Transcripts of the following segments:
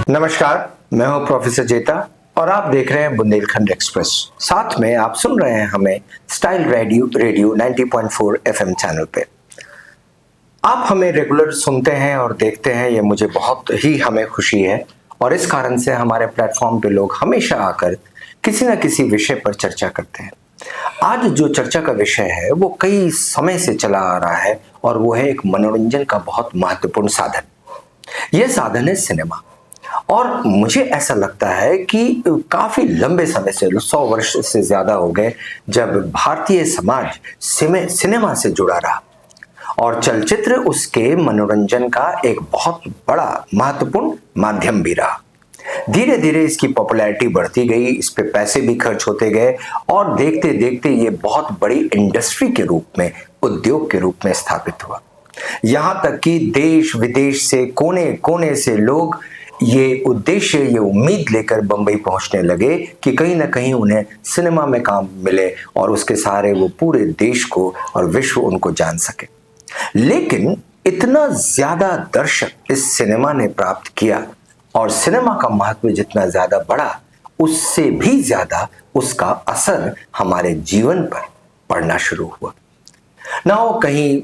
नमस्कार, मैं हूं प्रोफेसर जेता और आप देख रहे हैं बुंदेलखंड एक्सप्रेस। साथ में आप सुन रहे हैं हमें स्टाइल रेडियो 90.4 एफएम चैनल पे। आप हमें रेगुलर सुनते हैं और देखते हैं, ये मुझे बहुत ही हमें खुशी है और इस कारण से हमारे प्लेटफॉर्म पे लोग हमेशा आकर किसी न किसी विषय पर चर्चा करते हैं। आज जो चर्चा का विषय है वो कई समय से चला आ रहा है और वो है एक मनोरंजन का बहुत महत्वपूर्ण साधन। यह साधन है सिनेमा। और मुझे ऐसा लगता है कि काफी लंबे समय से 100 वर्ष से ज्यादा हो गए जब भारतीय समाज सिनेमा से जुड़ा रहा और चलचित्र उसके मनोरंजन का एक बहुत बड़ा महत्वपूर्ण माध्यम भी रहा। धीरे धीरे इसकी पॉपुलैरिटी बढ़ती गई, इस पे पैसे भी खर्च होते गए और देखते देखते ये बहुत बड़ी इंडस्ट्री के रूप में, उद्योग के रूप में स्थापित हुआ। यहां तक कि देश विदेश से कोने कोने से लोग ये उद्देश्य, ये उम्मीद लेकर बंबई पहुंचने लगे कि कहीं ना कहीं उन्हें सिनेमा में काम मिले और उसके सहारे वो पूरे देश को और विश्व उनको जान सके। लेकिन इतना ज्यादा दर्शक इस सिनेमा ने प्राप्त किया और सिनेमा का महत्व जितना ज्यादा बढ़ा, उससे भी ज्यादा उसका असर हमारे जीवन पर पड़ना शुरू हुआ। ना वो कहीं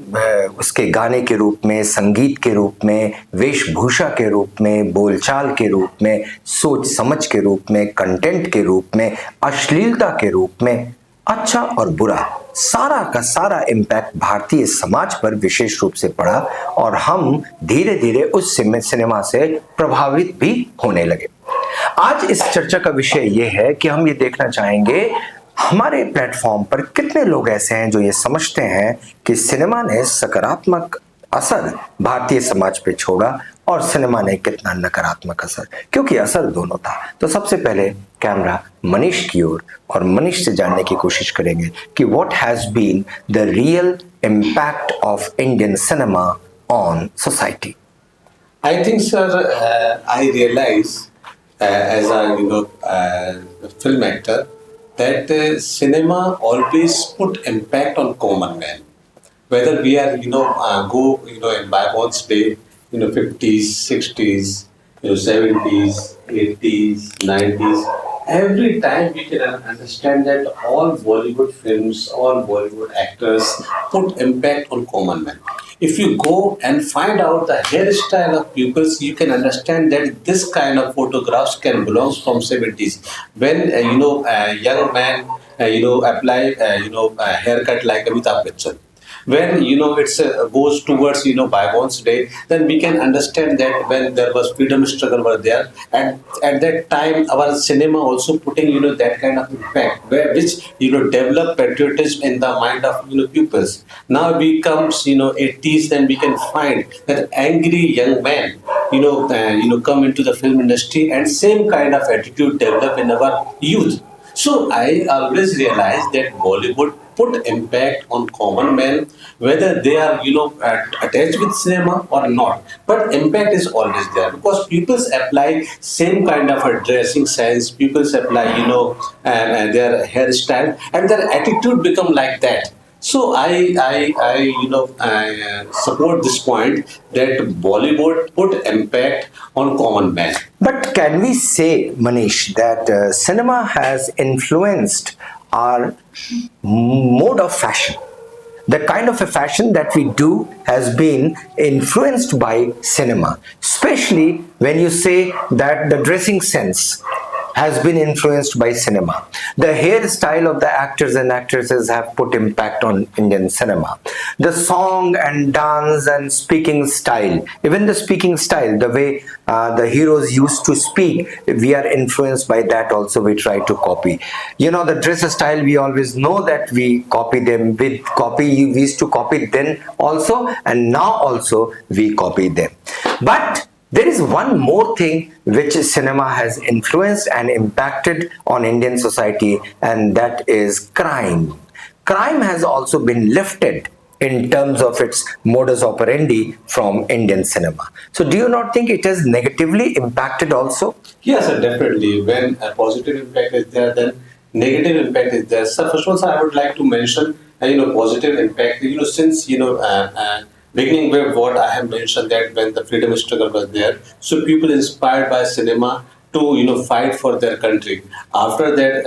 उसके गाने के रूप में, संगीत के रूप में, वेशभूषा के रूप में, बोलचाल के रूप में, सोच समझ के रूप में, कंटेंट के रूप में, अश्लीलता के रूप में, अच्छा और बुरा सारा का सारा इम्पैक्ट भारतीय समाज पर विशेष रूप से पड़ा और हम धीरे धीरे उस सिनेमा से प्रभावित भी होने लगे। आज इस चर्चा का विषय यह है कि हम ये देखना चाहेंगे हमारे प्लेटफॉर्म पर कितने लोग ऐसे हैं जो ये समझते हैं कि सिनेमा ने सकारात्मक असर भारतीय समाज पे छोड़ा और सिनेमा ने कितना नकारात्मक असर, क्योंकि असर दोनों था। तो सबसे पहले कैमरा मनीष की ओर और मनीष से जानने की कोशिश करेंगे कि what has been the real impact of Indian cinema on society. I think, sir, I realize as a film actor that cinema always put impact on common man. Whether we are go in bygones day, 50s, 60s, 70s, 80s, 90s. Every time we can understand that all Bollywood films, all Bollywood actors put impact on common man. If you go and find out the hairstyle of pupils, you can understand that this kind of photographs can belong from 70s. When a young man apply a haircut like Amitabh Bachchan. When it's goes towards bygones day, then we can understand that when there was freedom struggle were there, and at that time our cinema also putting that kind of impact which develop patriotism in the mind of pupils. Now becomes 80s, then we can find that angry young man come into the film industry and same kind of attitude develop in our youth. So I always realize that Bollywood put impact on common men, whether they are attached with cinema or not. But impact is always there because people apply same kind of a dressing sense. People apply their hairstyle and their attitude become like that. So I support this point that Bollywood put impact on common man. But can we say, Manish, that cinema has influenced our mode of fashion? The kind of a fashion that we do has been influenced by cinema, especially when you say that the dressing sense has been influenced by cinema. The hairstyle of the actors and actresses have put impact on Indian cinema. The song and dance and speaking style, even the speaking style, the way the heroes used to speak, we are influenced by that also. We try to copy. The dress style, we always know that we copy them. We used to copy then also, and now also we copy them. But there is one more thing which cinema has influenced and impacted on Indian society, and that is crime. Crime has also been lifted in terms of its modus operandi from Indian cinema. So do you not think it has negatively impacted also? Yes, sir, definitely. When a positive impact is there, then negative impact is there. So first of all, sir, I would like to mention positive impact. Since beginning where what I have mentioned, that when the freedom struggle was there, so people inspired by cinema to fight for their country. After that,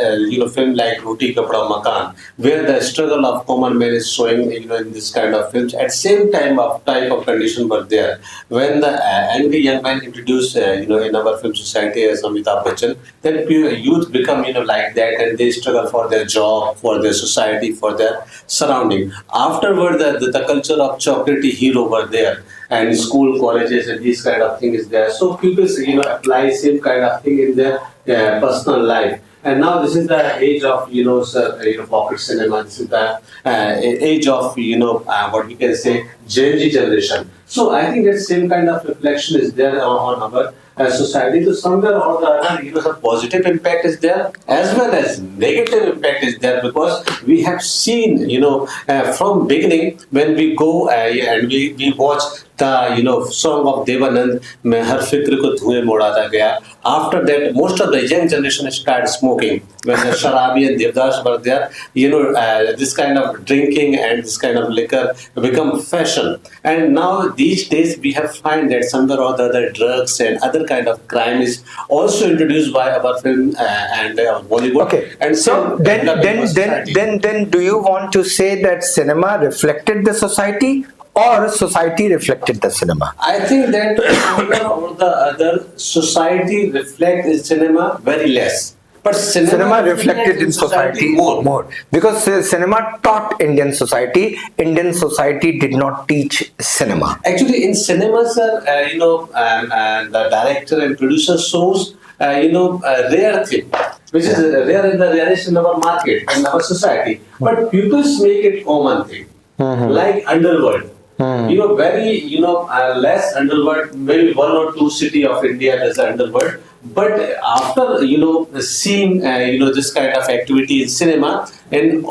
film like Roti Kapda Makan, where the struggle of common man is showing in this kind of films. At same time of type of condition were there when the angry young man introduced in our film society as Amitabh Bachchan, then youth become like that, and they struggle for their job, for their society, for their surrounding. Afterward, the culture of chocolatey hero were there, and school, colleges, and this kind of thing is there. So people apply same kind of thing in their personal life. And now this is the age of sir, pocket cinema. This is the age of what we can say Gen Z generation. So I think that same kind of reflection is there on our society. So somewhere or the other, the positive impact is there as well as negative impact is there, because we have seen from beginning when we go and we watch the song of Devanand, "मैं हर फिक्र को धुएं में उड़ाता गया." After that, most of the young generation started smoking. When the Sharabi and Devdas were there, this kind of drinking and this kind of liquor become fashion. And now these days we have find that somewhere or the other drugs and other kind of crime is also introduced by our film and Bollywood. Okay, And so then, do you want to say that cinema reflected the society, or society reflected the cinema? I think that somewhere or the other society reflect in cinema very less. But Cinema reflected in society more, because cinema taught Indian society. Indian society did not teach cinema. Actually, in cinema, sir, the director and producer shows, a rare thing, which is rare in the rarest in our market and our society. But people make it common thing, like underworld. Very, less underworld, maybe one or two city of India as underworld. But after seeing this kind of activity in cinema, and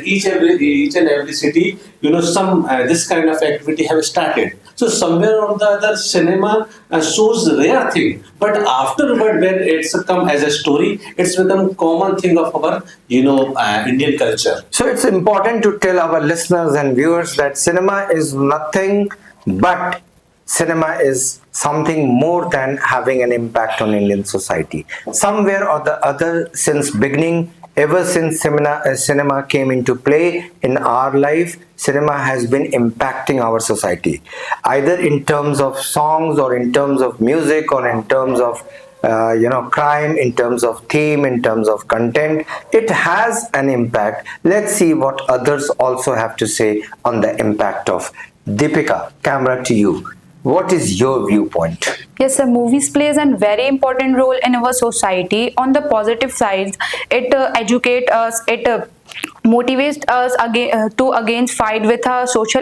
each and every city, some this kind of activity have started. So somewhere or the other, cinema shows rare thing, but afterward when it's come as a story, it's become common thing of our Indian culture. So it's important to tell our listeners and viewers that cinema is nothing but cinema is something more than having an impact on Indian society. Somewhere or the other, since beginning, ever since cinema came into play in our life, cinema has been impacting our society, either in terms of songs or in terms of music or in terms of crime, in terms of theme, in terms of content. It has an impact. Let's see what others also have to say on the impact of. Deepika, camera to you. What is your viewpoint? Yes, sir. Movies plays a very important role in our society. On the positive side, it educates us. It motivates us to against fight with social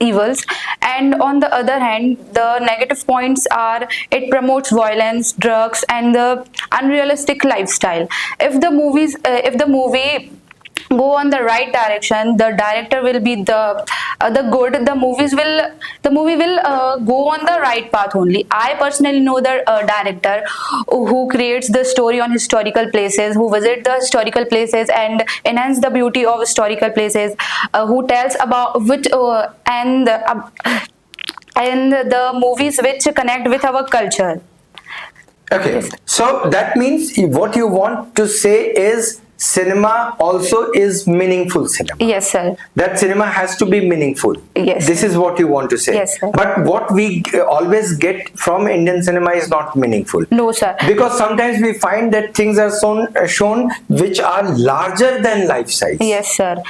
evils. And on the other hand, the negative points are it promotes violence, drugs, and the unrealistic lifestyle. If the movie go on the right direction, the director will be the good, the movie will go on the right path only. I personally know the director who creates the story on historical places, who visit the historical places and enhance the beauty of historical places, who tells about which and the movies which connect with our culture. Okay, so that means what you want to say is cinema also is meaningful cinema. Yes, sir. That cinema has to be meaningful. Yes. This is what you want to say. Yes, sir. But what we always get from Indian cinema is not meaningful. No, sir. Because sometimes we find that things are shown which are larger than life size. Yes, sir.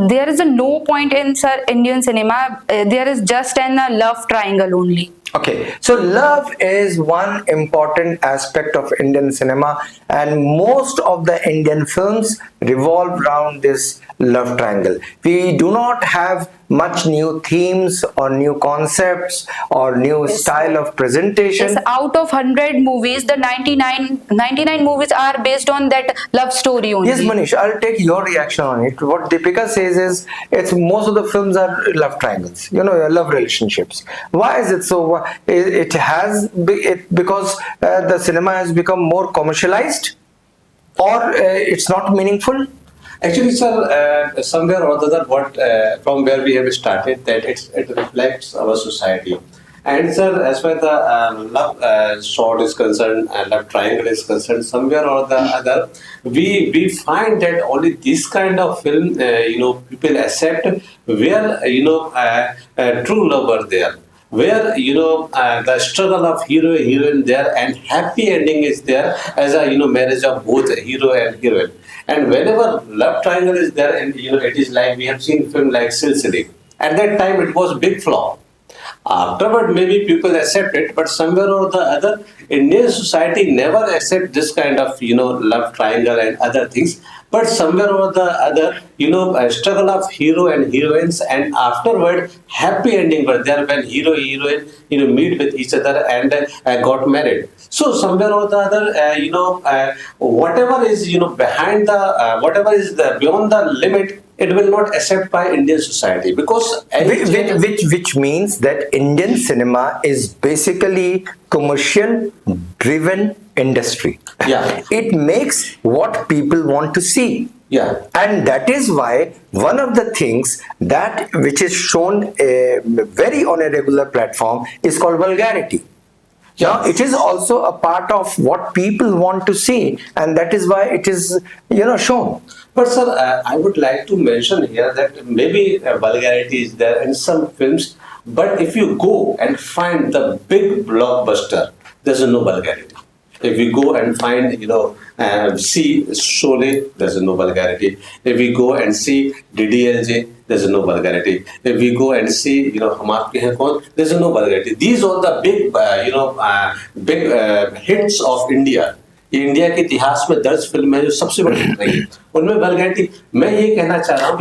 There is no point in Indian cinema. There is just a love triangle only. Okay, so love is one important aspect of Indian cinema, and most of the Indian films revolve around this love triangle. We do not have much new themes or new concepts or new style of presentation. Yes, out of 100 movies, the 99 movies are based on that love story only. Yes, Manish, I'll take your reaction on it. What Deepika says is, it's most of the films are love triangles, love relationships. Why is it so? It has because the cinema has become more commercialized, or it's not meaningful. Actually, sir, somewhere or the other, what from where we have started, that it reflects our society. And sir, as far as the love sword is concerned, love triangle is concerned, somewhere or the other, we find that only this kind of film, people accept where true love are there, where the struggle of hero heroine there, and happy ending is there as a marriage of both hero and heroine. And whenever love triangle is there, and it is like we have seen film like Silsile. At that time, it was big flop. Afterward, maybe people accept it, but somewhere or the other, Indian society never accept this kind of love triangle and other things. But somewhere or the other, a struggle of hero and heroines, and afterward, happy ending were there when hero heroine meet with each other and got married. So somewhere or the other, whatever is behind the whatever is the beyond the limit, it will not accept by Indian society, because Which means that Indian cinema is basically commercial driven industry. Yeah. It makes what people want to see. Yeah. And that is why one of the things that which is shown very on a regular platform is called vulgarity. Now, it is also a part of what people want to see, and that is why it is shown. But sir, I would like to mention here that maybe vulgarity is there in some films, but if you go and find the big blockbuster, there's no vulgarity. If we go and find, see Sholay, there's no vulgarity. If we go and see DDLJ, there's no vulgarity. If we go and see, Hum Aapke Hain Kaun, there's no vulgarity. These are the big hits of India. India के इतिहास में 10 film है जो सबसे बड़ी hit रही है, उनमें वल्गैरिटी, मैं ये कहना चाह रहा हूँ,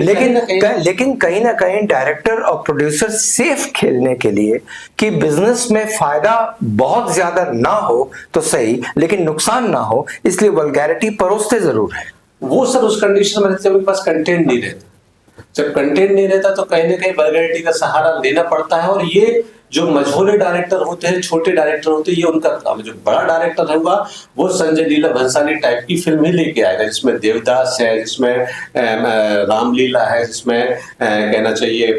लेकिन कहीं ना कहीं डायरेक्टर और प्रोड्यूसर सेफ खेलने के लिए कि बिजनेस में फायदा बहुत ज्यादा ना हो तो सही, लेकिन नुकसान ना हो, इसलिए वल्गैरिटी परोसते जरूर है। वो सर उस कंडीशन में रहते हैं, उनके पास कंटेंट नहीं रहता। जब कंटेंट नहीं रहता तो कहीं ना कहीं वल्गैरिटी का सहारा लेना पड़ता है। और ये जो मझोले डायरेक्टर होते हैं, छोटे डायरेक्टर होते हैं, ये उनका काम है। जो बड़ा डायरेक्टर होगा वो संजय लीला भंसाली टाइप की फिल्म ही लेके आएगा, जिसमें देवदास है, जिसमें रामलीला है, जिसमें कहना चाहिए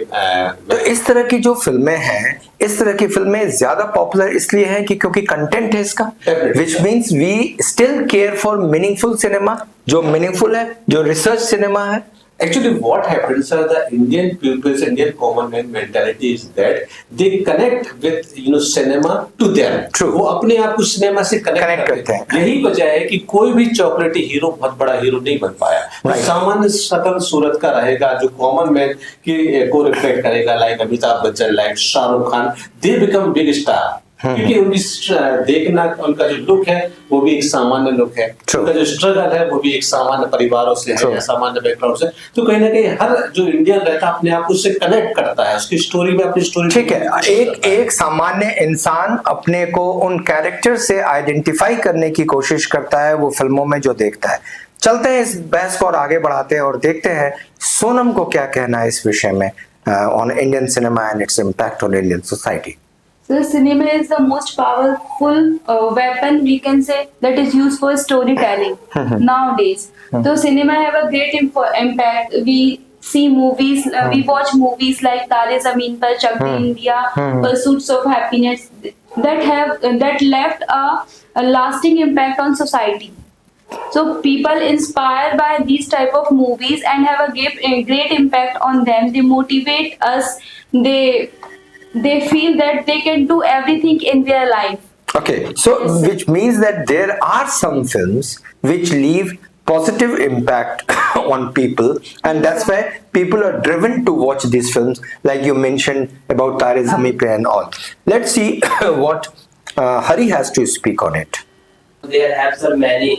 तो इस तरह की जो फिल्में हैं, इस तरह की फिल्में ज्यादा पॉपुलर इसलिए हैं कि क्योंकि कंटेंट है इसका, which means we still care for meaningful cinema, जो मीनिंगफुल है, जो रिसर्च सिनेमा है। Actually, what happens, sir, the Indian pupils, Indian common man mentality is that they connect with cinema to them. True. वो अपने आप को cinema से connect करते हैं। यही वजह है कि कोई भी चॉकलेटी हीरो बहुत बड़ा हीरो नहीं बन पाया। Right. सामान्य शकल सूरत का रहेगा, जो कॉमन मैन को रिफ्लेक्ट करेगा, like Amitabh Bachchan, like Shahrukh Khan, they become big star. क्योंकि उनकी देखना, उनका जो लुक है वो भी एक सामान्य लुक है, उनका जो स्ट्रगल है वो भी एक सामान्य परिवारों से है या सामान्य बैकग्राउंड से। तो कहीं ना कहीं हर जो इंडियन रहता है अपने आप को उससे कनेक्ट करता है, उसकी स्टोरी में अपनी स्टोरी। ठीक है, एक सामान्य इंसान अपने को उन कैरेक्टर से आइडेंटिफाई करने की कोशिश करता है वो फिल्मों में जो देखता है। चलते हैं इस बहस को और आगे बढ़ाते हैं और देखते हैं सोनम को क्या कहना है इस विषय में on Indian cinema and its impact on Indian society. So cinema is the most powerful weapon we can say that is used for storytelling nowadays. So cinema have a great impact. We see movies, we watch movies like Tare Zameen Par, Chak De India, Pursuits of Happiness that left a lasting impact on society. So people inspired by these type of movies and have a great impact on them. They motivate us. They feel that they can do everything in their life. Okay, so which means that there are some films which leave positive impact on people, and that's why people are driven to watch these films, like you mentioned about Tare Zameen Par and all. Let's see what Hari has to speak on it. There have sir many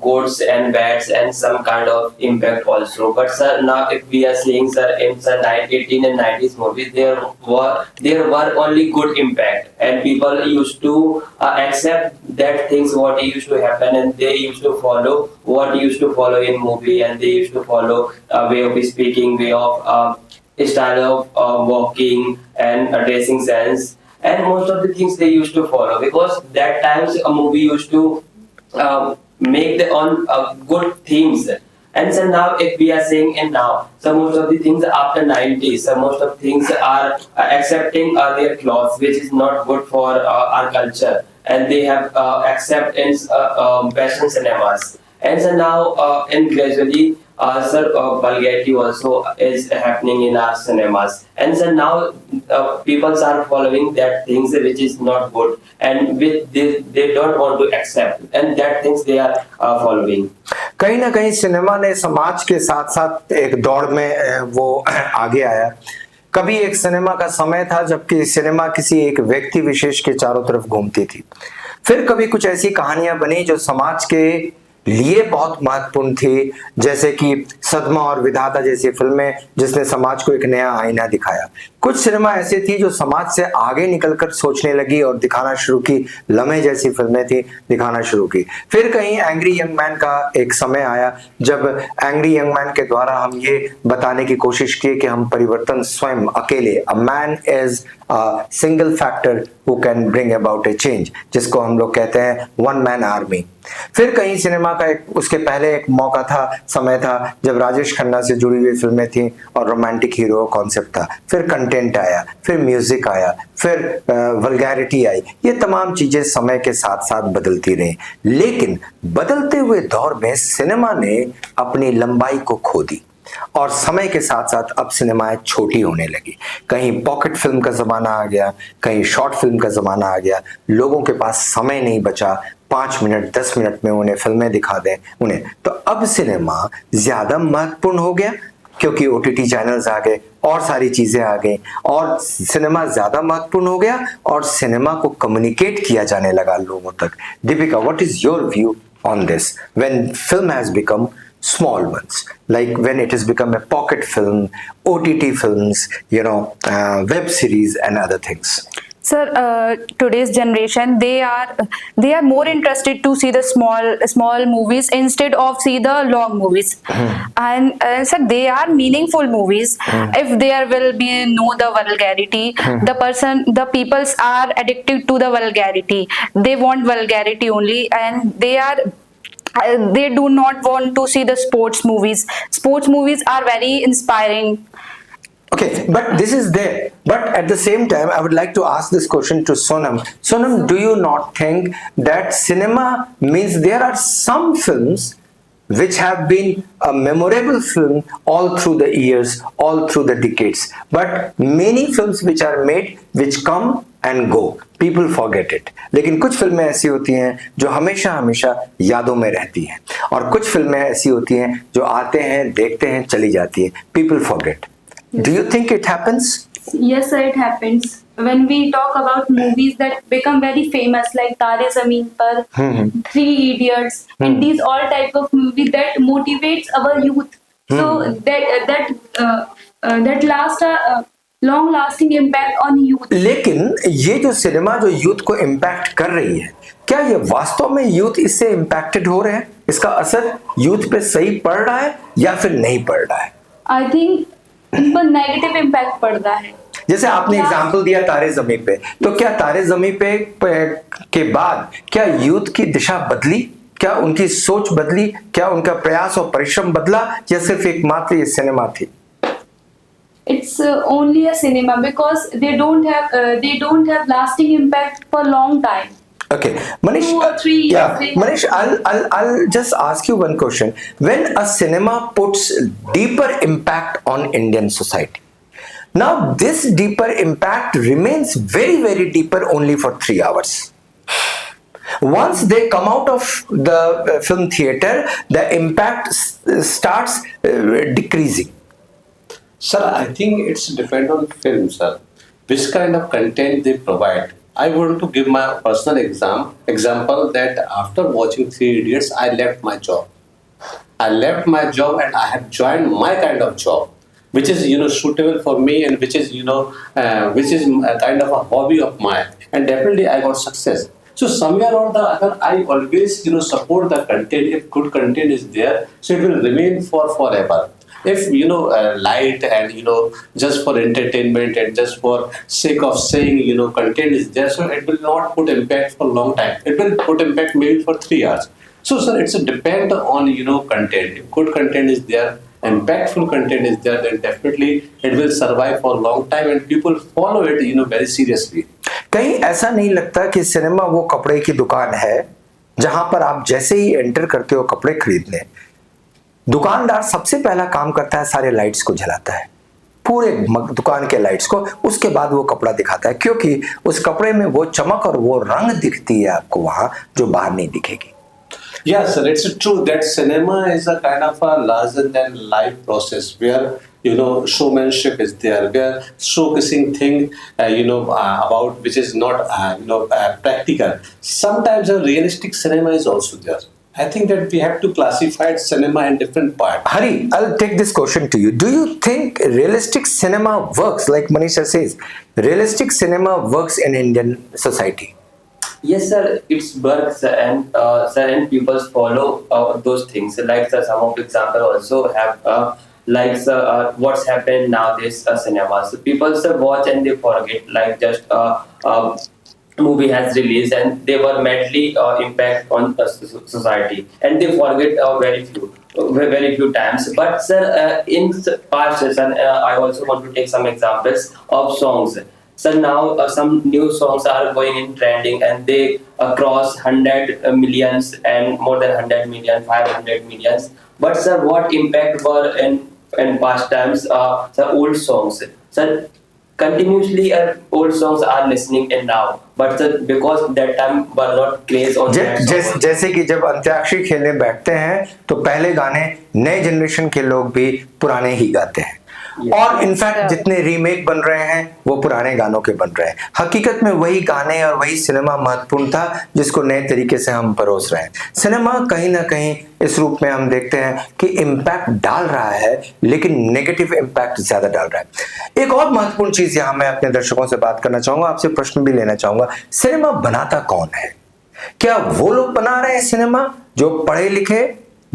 goods and bads and some kind of impact also. But sir, now if we are seeing sir in sir 18 and 90s movies, there were only good impact, and people used to accept that things what used to happen, and they used to follow what used to follow in movie, and they used to follow a way of speaking, way of style of walking and dressing sense. And most of the things they used to follow, because that times a movie used to make the on good themes, And so now, if we are saying in now, so most of the things after 90s, so most of things are accepting their clothes, which is not good for our culture, and they have acceptance Western cinemas. And so now, and gradually, sir, vulgarity also is happening in our cinemas. And so now, people are following that things which is not good, and with they don't want to accept, and that things they are following. कहीं ना कहीं cinema ने समाज के साथ साथ एक दौड़ में वो आगे आया। कभी एक सिनेमा का समय था जबकि सिनेमा किसी एक व्यक्ति विशेष के चारों तरफ घूमती थी। फिर कभी कुछ ऐसी कहानियां बनी जो समाज के लिए बहुत महत्वपूर्ण थी, जैसे कि सदमा और विधाता जैसी फिल्में जिसने समाज को एक नया आईना दिखाया। कुछ सिनेमा ऐसे थी जो समाज से आगे निकलकर सोचने लगी और दिखाना शुरू की। लम्हे जैसी फिल्में थी, दिखाना शुरू की। फिर कहीं एंग्री यंग मैन का एक समय आया जब एंग्री यंग मैन के द्वारा हम ये बताने की कोशिश की कि हम परिवर्तन स्वयं अकेले, a man is a single factor who can bring about A change, जिसको हम लोग कहते हैं वन मैन आर्मी। फिर कहीं सिनेमा का एक उसके पहले एक मौका था, समय था जब राजेश खन्ना से जुड़ी हुई फिल्में थी और रोमांटिक हीरो कॉन्सेप्ट था। फिर कंटेंट आया, फिर म्यूजिक आया, फिर वल्गैरिटी आई। ये तमाम चीजें समय के साथ साथ बदलती रही, लेकिन बदलते हुए दौर में सिनेमा ने अपनी लंबाई को खो दी और समय के साथ साथ अब सिनेमाएं छोटी होने लगी। कहीं पॉकेट फिल्म का जमाना आ गया, कहीं शॉर्ट फिल्म का जमाना आ गया। लोगों के पास समय नहीं बचा 5 मिनट 10 मिनट में उन्हें फिल्में दिखा दें उन्हें, तो अब सिनेमा ज्यादा महत्वपूर्ण हो गया क्योंकि ओटीटी चैनल्स आ गए और सारी चीजें आ गई और सिनेमा ज्यादा महत्वपूर्ण हो गया और सिनेमा को कम्युनिकेट किया जाने लगा लोगों तक। Deepika, what is your view on this when film has become small ones, like when it has become a pocket film, OTT films, web series and other things? Sir, today's generation, they are more interested to see the small movies instead of see the long movies. And sir, they are meaningful movies. If there will be no the vulgarity, the peoples are addicted to the vulgarity. They want vulgarity only, and they do not want to see the sports movies. Sports movies are very inspiring. Okay, but this is there. But at the same time, I would like to ask this question to Sonam. Sonam, do you not think that cinema means there are some films which have been a memorable film all through the years, all through the decades, but many films which are made which come and go, people forget it. लेकिन कुछ फिल्में ऐसी होती हैं जो हमेशा हमेशा यादों में रहती हैं और कुछ फिल्में ऐसी होती हैं जो आते हैं, देखते हैं, चली जाती हैं, people forget. Do you think it happens? Yes, sir, it happens. When we talk about movies that become very famous, like Tare Zameen Par, Three Idiots, and these all type of movies that motivates our youth. So that last a long-lasting impact on youth. लेकिन ये जो cinema जो youth को impact कर रही है, क्या ये वास्तव में यूथ इससे इम्पैक्टेड हो रहे हैं? इसका असर यूथ पे सही पड़ रहा है या फिर नहीं पड़ रहा है? I think उन पर नेगेटिव इम्पैक्ट पड़ रहा है। जैसे आपने एग्जाम्पल दिया तारे जमीन पे, तो क्या तारे जमीन पे के बाद क्या यूथ की दिशा बदली? क्या उनकी सोच बदली? क्या उनका प्रयास और परिश्रम बदला या सिर्फ एकमात्र ये सिनेमा थी? It's only a cinema because they don't have lasting impact for long time. Okay, Manish. 2 or 3 years. Yeah, Manish. I'll just ask you one question. When a cinema puts deeper impact on Indian society, now this deeper impact remains very, very deeper only for 3 hours. Once they come out of the film theater, the impact starts decreasing. Sir, I think it's depend on film, sir. Which kind of content they provide. I want to give my personal example that after watching Three Idiots, I left my job. I left my job and I have joined my kind of job, which is suitable for me and which is which is a kind of a hobby of mine. And definitely I got success. So somewhere or the other, I always support the content. If good content is there, so it will remain for forever. If light and just for entertainment and just for sake of saying content is there, so it will not put impact for a long time. It will put impact maybe for 3 hours. So, sir, it's a depend on content. If good content is there, impactful content is there, then definitely it will survive for a long time and people follow it very seriously. कहीं ऐसा नहीं लगता कि cinema वो कपड़े की दुकान है जहां पर आप जैसे ही एंटर करते हो कपड़े खरीदने, दुकानदार सबसे पहला काम करता है सारे लाइट्स को जलाता है, पूरे दुकान के लाइट्स को, उसके बाद वो कपड़ा दिखाता है, क्योंकि उस कपड़े में वो चमक और वो रंग दिखती है आपको वहां जो बाहर नहीं दिखेगी. Yeah, sir, it's true that cinema is a kind of a larger than life process where showmanship is there, where showcasing thing about which is not practical. Sometimes a realistic cinema is also there. I think that we have to classify cinema in different parts. Hari, I'll take this question to you. Do you think realistic cinema works, like Manisha says, realistic cinema works in Indian society? Yes, sir, it works, and sir, and people follow those things. Like sir, some of the example also have like sir, what's happened nowadays cinemas. So people sir watch and they forget. Like just movie has released and they were madly impact on society, and they forget very few times. But sir, in past session, I also want to take some examples of songs. So now some new songs are going in trending and they cross 100 millions and more than 100 million, 500 millions. But sir, what impact were in past times? Sir, old songs. Sir, continuously old songs are listening in now. But sir, because that time were not craze on that song. जैसे कि जब अंत्याक्षरी खेलने बैठते हैं तो पहले गाने नए जनरेशन के लोग भी पुराने ही गाते हैं, और इनफैक्ट जितने रीमेक बन रहे हैं वो पुराने गानों के बन रहे हैं. हकीकत में वही गाने और वही सिनेमा महत्वपूर्ण था जिसको नए तरीके से हम परोस रहे हैं. सिनेमा कहीं ना कहीं इस रूप में हम देखते हैं कि इम्पैक्ट डाल रहा है, लेकिन नेगेटिव इम्पैक्ट ज्यादा डाल रहा है. एक और महत्वपूर्ण चीज यहां मैं अपने दर्शकों से बात करना चाहूंगा, आपसे प्रश्न भी लेना चाहूंगा. सिनेमा बनाता कौन है? क्या वो लोग बना रहे हैं सिनेमा जो पढ़े लिखे,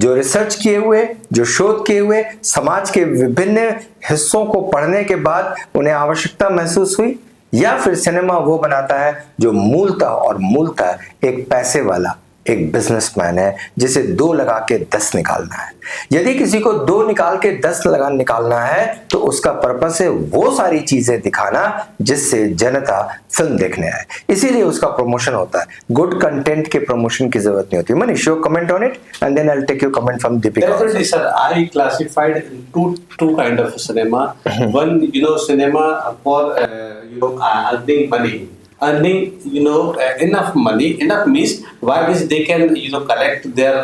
जो रिसर्च किए हुए, जो शोध किए हुए, समाज के विभिन्न हिस्सों को पढ़ने के बाद उन्हें आवश्यकता महसूस हुई, या फिर सिनेमा वो बनाता है जो मूलतः एक पैसे वाला एक बिजनेसमैन है जिसे 2 लगा के 10 निकालना है. यदि किसी को 2 निकाल के 10 लगा निकालना है तो उसका पर्पस है वो सारी चीजें दिखाना जिससे जनता फिल्म देखने आए, इसीलिए उसका प्रमोशन होता है. गुड कंटेंट के प्रमोशन की जरूरत नहीं होती. Manish, your comment on it and then I will take your comment from Deepika. Definitely, sir. I classified in two kind of cinema. One, cinema for earning money. Earning enough money, enough means why means they can collect their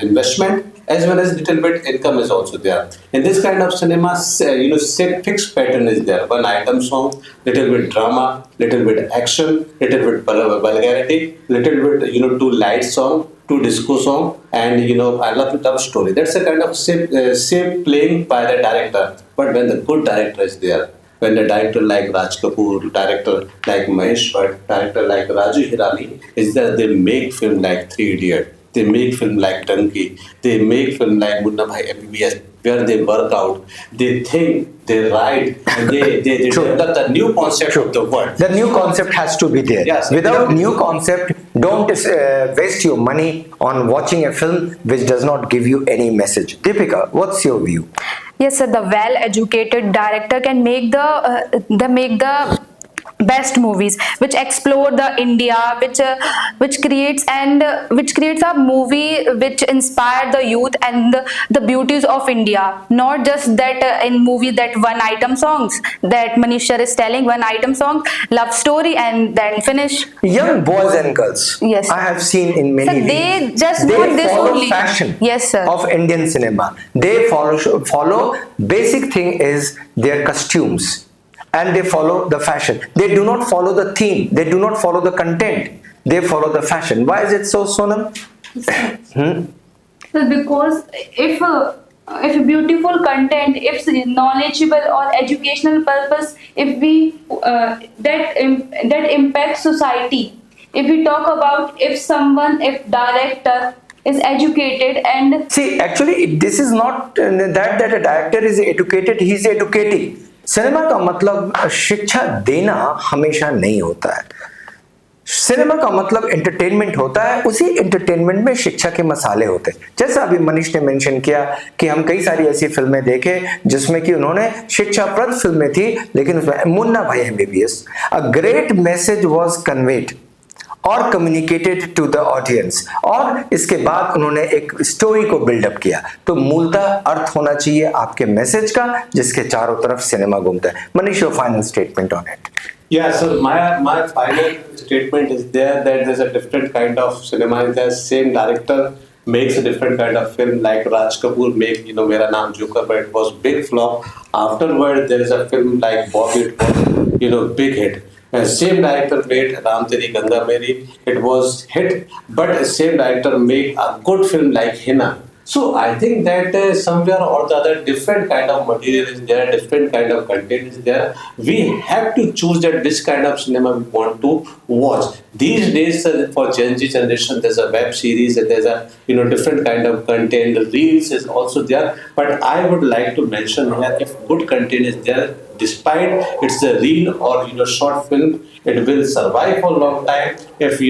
investment as well as little bit income is also there. In this kind of cinema, set fixed pattern is there. One item song, little bit drama, little bit action, little bit vulgarity, little bit 2 light song, 2 disco song, and I love love story. That's a kind of safe playing by the director. But when the good director is there, when the director like Raj Kapoor, director like Mahesh Bhatt, director like Raju Hirani is there, they make film like 3 Idiot, they make film like Donkey, they make film like Munna Bhai MBBS, where they work out, they think, they write, and they develop the new concept of the world. The new concept has to be there. Yes. Without new concept, don't waste your money on watching a film which does not give you any message. Deepika, what's your view? Yes, sir. The well-educated director can make the best movies which explore the India, which creates a movie which inspire the youth and the beauties of India. Not just that in movies that one item songs that Manish sir is telling, one item song, love story, and then finish. Young boys and girls. Yes. I have seen in many. Sir, they reels, just they want this follow only. fashion. Yes, sir. Of Indian cinema. They follow. Basic thing is their costumes. And they follow the fashion. They do not follow the theme. They do not follow the content. They follow the fashion. Why is it so, Sonam? So because if beautiful content, if knowledgeable or educational purpose, if we that impacts society. If we talk about if director is educated and See, actually, this is not that a director is educated. He is educating. Cinema का मतलब शिक्षा देना हमेशा नहीं होता है. Cinema का मतलब एंटरटेनमेंट होता है, उसी एंटरटेनमेंट में शिक्षा के मसाले होते हैं। जैसा अभी मनीष ने मेंशन किया कि हम कई सारी ऐसी फिल्में देखे जिसमें कि उन्होंने शिक्षाप्रद फिल्में थी, लेकिन उसमें मुन्ना भाई MBBS, a great message was conveyed और कम्युनिकेटेड टू द ऑडियंस, और इसके बाद उन्होंने एक स्टोरी को बिल्डअप किया। तो मूलतः अर्थ होना चाहिए आपके मैसेज का, जिसके चारों तरफ सिनेमा घूमता है। Manish, your final statement on it. Yeah, so my final statement is there that there's a different kind of cinema. The same director makes a different kind of film. Like Raj Kapoor make Mera Naam Joker, but it was big flop. Afterward, there is a film like Bobby. It was big hit. Same director made Ram Teri Ganga Meri. It was hit, but same director made a good film like Hina. So I think that somewhere or the other different kind of material is there, different kind of content is there. We have to choose that which kind of cinema we want to watch. These days for Gen Z generation, there's a web series and there's a different kind of content. The reels is also there. But I would like to mention here, if good content is there, despite it's a reel or short film, it will survive for a long time. If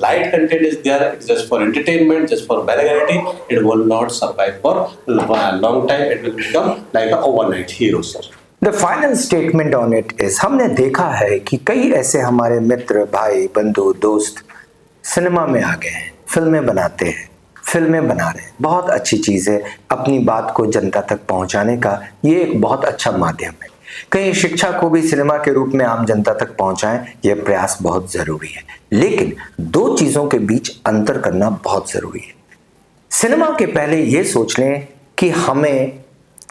light content is there, it's just for entertainment, just for vulgarity, it will not survive for a long time. It will become like an overnight hero, sir. The final statement on it is, हमने देखा है कि कई ऐसे हमारे मित्र, भाई, बंधु, दोस्त सिनेमा में आ गए हैं, फिल्में बनाते हैं, फिल्में बना रहे हैं। बहुत अच्छी चीज़ है, अपनी बात को जनता तक पहुंचाने का ये एक बहुत अच्छा माध्यम है। कहीं शिक्षा को भी सिनेमा के रूप में आम जनता तक पहुंचाएं, यह प्रयास बहुत ज़रूरी है। लेकिन दो चीज़ों के बीच अंतर करना बहुत ज़रूरी है। सिनेमा के पहले ये सोच लें कि हमें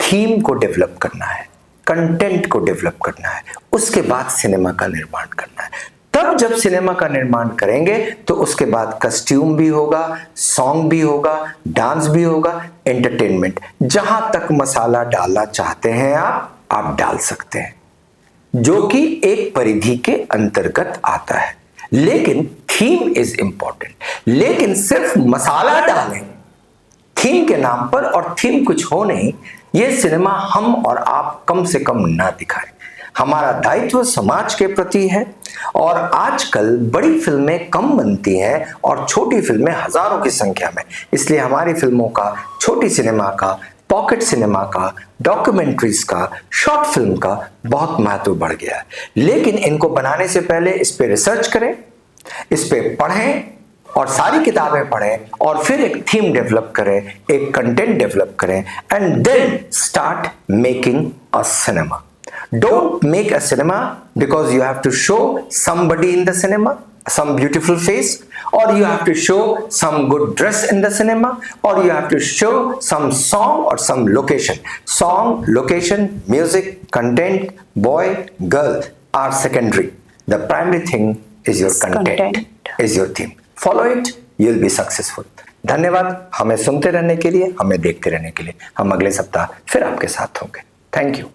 थीम को डेवलप करना है, कंटेंट को डेवलप करना है, उसके बाद सिनेमा का निर्माण करना है। तब जब सिनेमा का निर्माण करेंगे तो उसके बाद कस्ट्यूम भी होगा, सॉन्ग भी होगा, डांस भी होगा, एंटरटेनमेंट। जहां तक मसाला डालना चाहते हैं आप डाल सकते हैं, जो कि एक परिधि के अंतर्गत आता है। लेकिन थीम इज इंपॉर्टेंट। लेकिन सिर्फ मसाला डालें थीम के नाम पर और थीम कुछ हो नहीं, ये सिनेमा हम और आप कम से कम ना दिखाएं। हमारा दायित्व समाज के प्रति है, और आजकल बड़ी फिल्में कम बनती हैं और छोटी फिल्में हजारों की संख्या में। इसलिए हमारी फिल्मों का, छोटी सिनेमा का, पॉकेट सिनेमा का, डॉक्यूमेंट्रीज का, शॉर्ट फिल्म का बहुत महत्व बढ़ गया है। लेकिन इनको बनाने से पहले इस पे रिसर्च करें, इस पे पढ़ें और सारी किताबें पढ़ें, और फिर एक थीम डेवलप करें, एक कंटेंट डेवलप करें, and then start making a cinema. Don't make a cinema because you have to show somebody in the cinema, some beautiful face, or you have to show some good dress in the cinema, or you have to show some song or some location. Song, location, music, content, boy, girl are secondary. The primary thing is your content, is your theme. Follow it, you'll be successful. धन्यवाद हमें सुनते रहने के लिए, हमें देखते रहने के लिए। हम अगले सप्ताह फिर आपके साथ होंगे। Thank you.